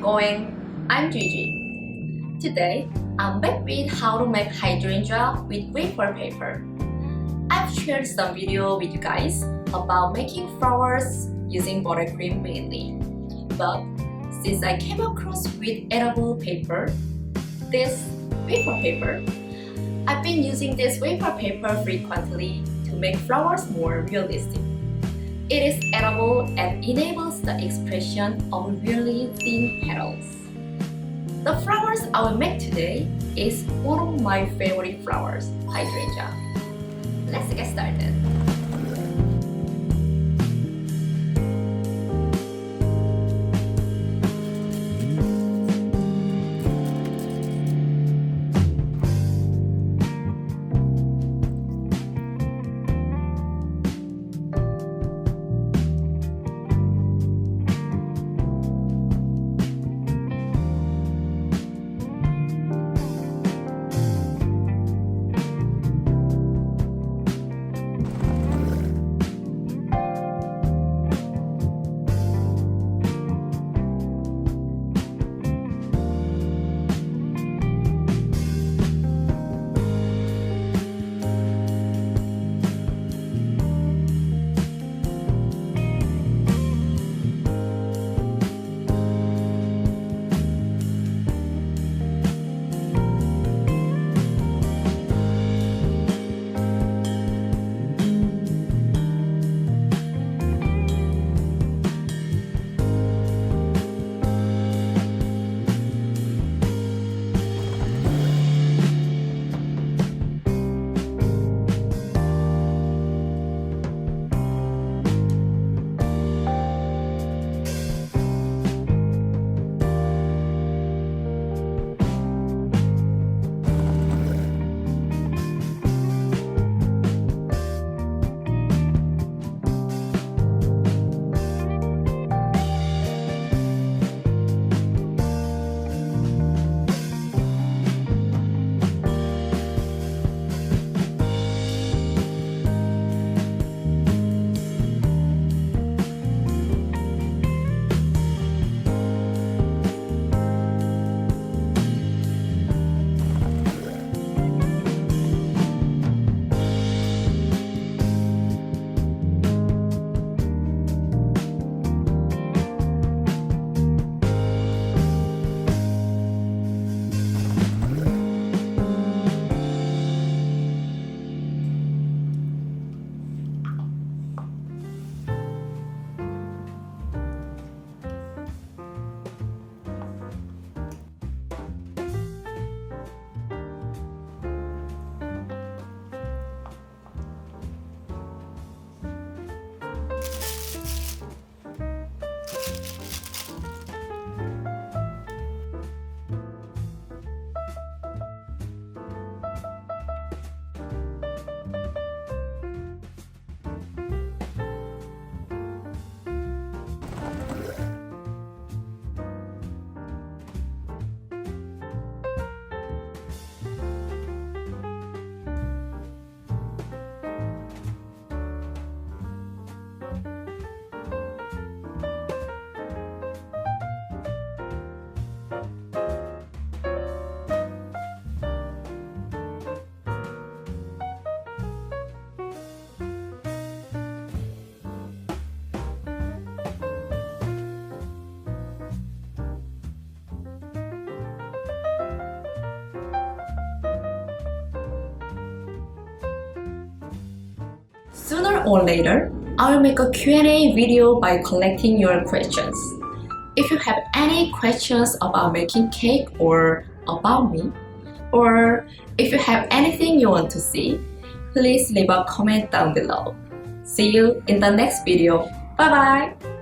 going? I'm G.G. Today, I'm back with how to make hydrangea with wafer paper. I've shared some video with you guys about making flowers using buttercream mainly. But since I came across with edible paper, this wafer paper, I've been using this wafer paper frequently to make flowers more realistic. It is edible and enables the expression of really thin petals. The flowers I will make today is one of my favorite flowers, hydrangea. Let's get started. Sooner or later, I will make a Q&A video by collecting your questions. If you have any questions about making cake or about me, or if you have anything you want to see, please leave a comment down below. See you in the next video. Bye bye!